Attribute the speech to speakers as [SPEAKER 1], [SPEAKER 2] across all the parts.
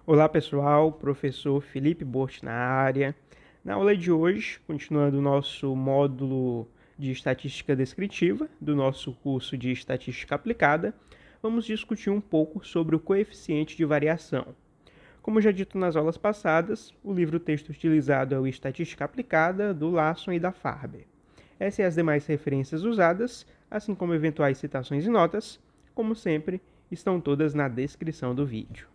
[SPEAKER 1] Olá pessoal, professor Felipe Bort na área. Na aula de hoje, continuando o nosso módulo de estatística descritiva do nosso curso de estatística aplicada, vamos discutir um pouco sobre o coeficiente de variação. Como já dito nas aulas passadas, o livro-texto utilizado é o Estatística Aplicada, do Larson e da Farber. Essas e as demais referências usadas, assim como eventuais citações e notas, como sempre, estão todas na descrição do vídeo.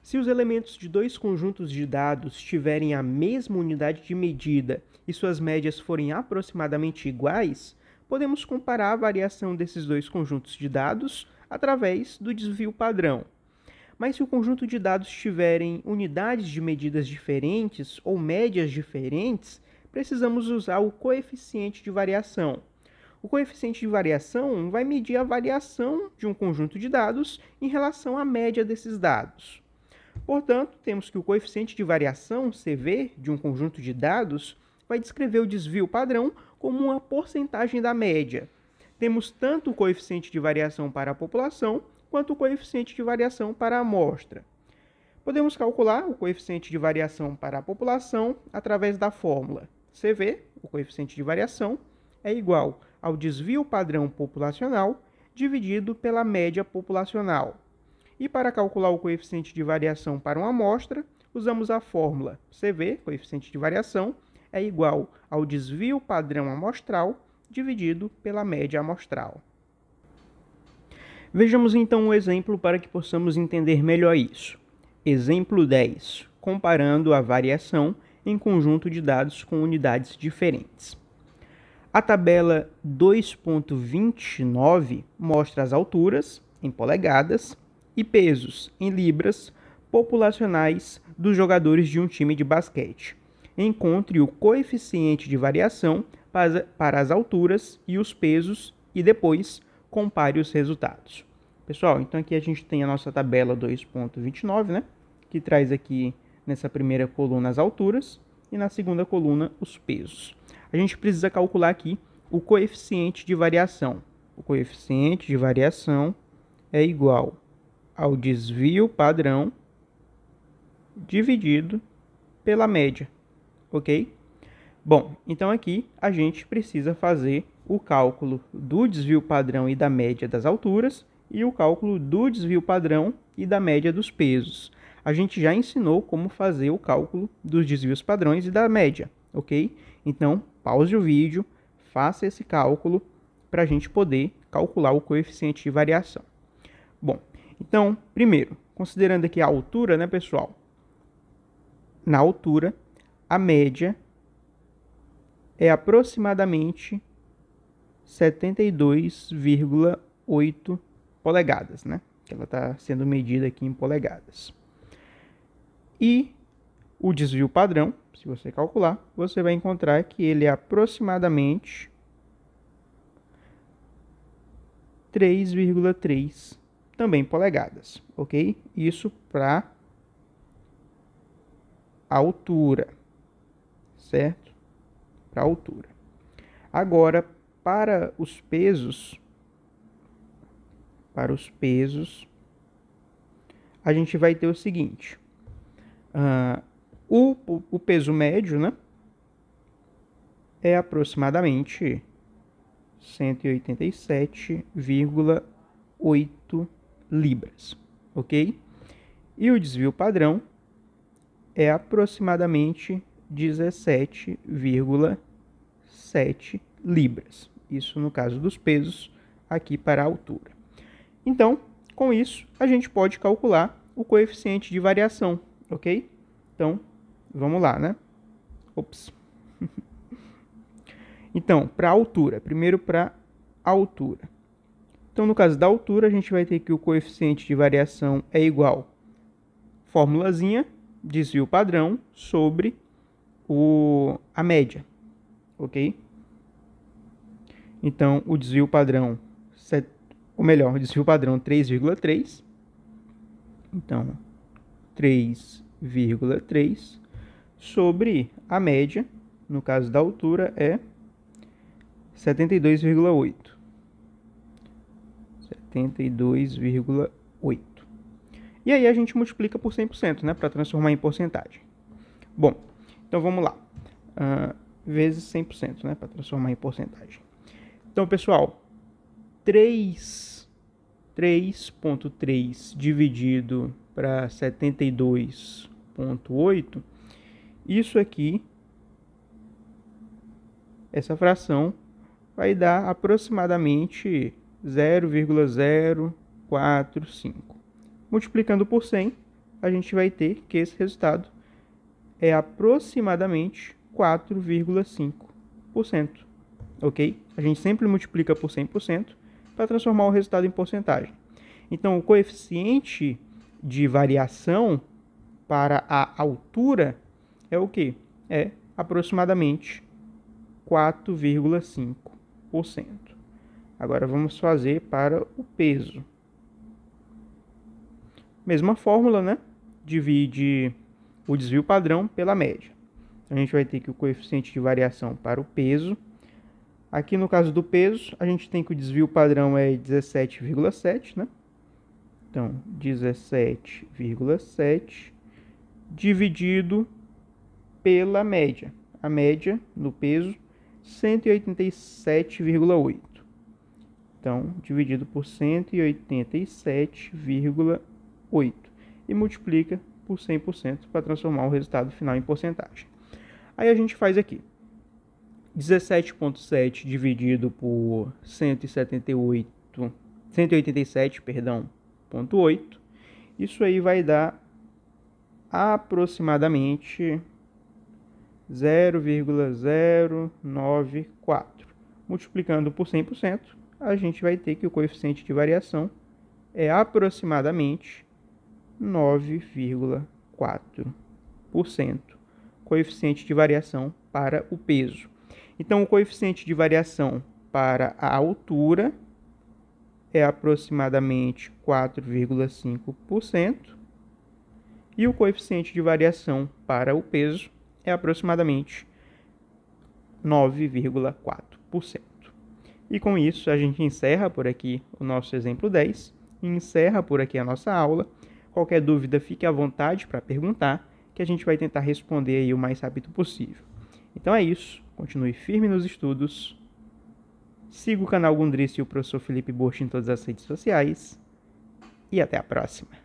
[SPEAKER 1] Se os elementos de dois conjuntos de dados tiverem a mesma unidade de medida e suas médias forem aproximadamente iguais, podemos comparar a variação desses dois conjuntos de dados através do desvio padrão. Mas se o conjunto de dados tiverem unidades de medidas diferentes ou médias diferentes, precisamos usar o coeficiente de variação. O coeficiente de variação vai medir a variação de um conjunto de dados em relação à média desses dados. Portanto, temos que o coeficiente de variação, CV, de um conjunto de dados, vai descrever o desvio padrão como uma porcentagem da média. Temos tanto o coeficiente de variação para a população, quanto o coeficiente de variação para a amostra. Podemos calcular o coeficiente de variação para a população através da fórmula CV, o coeficiente de variação, é igual ao desvio padrão populacional dividido pela média populacional. E para calcular o coeficiente de variação para uma amostra, usamos a fórmula CV, coeficiente de variação, é igual ao desvio padrão amostral dividido pela média amostral. Vejamos então um exemplo para que possamos entender melhor isso. Exemplo 10. Comparando a variação em conjunto de dados com unidades diferentes. A tabela 2.29 mostra as alturas, em polegadas, e pesos, em libras, populacionais dos jogadores de um time de basquete. Encontre o coeficiente de variação para as alturas e os pesos e depois compare os resultados. Pessoal, então aqui a gente tem a nossa tabela 2.29, né? Que traz aqui nessa primeira coluna as alturas e na segunda coluna os pesos. A gente precisa calcular aqui o coeficiente de variação. O coeficiente de variação é igual ao desvio padrão dividido pela média, ok? Bom, então aqui a gente precisa fazer o cálculo do desvio padrão e da média das alturas e o cálculo do desvio padrão e da média dos pesos. A gente já ensinou como fazer o cálculo dos desvios padrões e da média, ok? Então, pause o vídeo, faça esse cálculo para a gente poder calcular o coeficiente de variação. Bom, então, primeiro, considerando aqui a altura, né, pessoal? Na altura, a média é aproximadamente 72,8 polegadas, né? Que ela está sendo medida aqui em polegadas. E o desvio padrão, se você calcular, você vai encontrar que ele é aproximadamente 3,3 também polegadas, ok? Isso para a altura, certo? Para a altura. Agora, para os pesos, a gente vai ter o seguinte. O peso médio, né, é aproximadamente 187,8 libras, ok? E o desvio padrão é aproximadamente 17,7 libras. Isso no caso dos pesos, aqui para a altura. Então, com isso, a gente pode calcular o coeficiente de variação, ok? Então, vamos lá, né? Ops. Então, para a altura, primeiro para a altura. Então, no caso da altura, a gente vai ter que o coeficiente de variação é igual formulazinha, desvio padrão, sobre a média, ok? Então, o desvio padrão, o desvio padrão 3,3. Então, 3,3 sobre a média, no caso da altura, é 72,8. 72,8. E aí a gente multiplica por 100%, né, para transformar em porcentagem. Bom, então vamos lá. Vezes 100%, né, para transformar em porcentagem. Então, pessoal, 3.3 dividido para 72,8, isso aqui, essa fração, vai dar aproximadamente 0,045. Multiplicando por 100, a gente vai ter que esse resultado é aproximadamente 4,5%. Ok? A gente sempre multiplica por 100% para transformar o resultado em porcentagem. Então, o coeficiente de variação para a altura é o quê? É aproximadamente 4,5%. Agora vamos fazer para o peso. Mesma fórmula, né? Divide o desvio padrão pela média. A gente vai ter que o coeficiente de variação para o peso. Aqui no caso do peso, a gente tem que o desvio padrão é 17,7, né? Então, 17,7 dividido pela média. A média no peso, 187,8. Então, dividido por 187,8 e multiplica por 100% para transformar o resultado final em porcentagem. Aí a gente faz aqui. 17,7 dividido por 187,8. Isso aí vai dar aproximadamente 0,094. Multiplicando por 100%, a gente vai ter que o coeficiente de variação é aproximadamente 9,4%. Coeficiente de variação para o peso. Então, o coeficiente de variação para a altura é aproximadamente 4,5%. E o coeficiente de variação para o peso é aproximadamente 9,4%. E com isso, a gente encerra por aqui o nosso exemplo 10 e encerra por aqui a nossa aula. Qualquer dúvida, fique à vontade para perguntar, que a gente vai tentar responder aí o mais rápido possível. Então é isso, continue firme nos estudos, siga o canal Gundrice e o professor Felipe Borst em todas as redes sociais e até a próxima.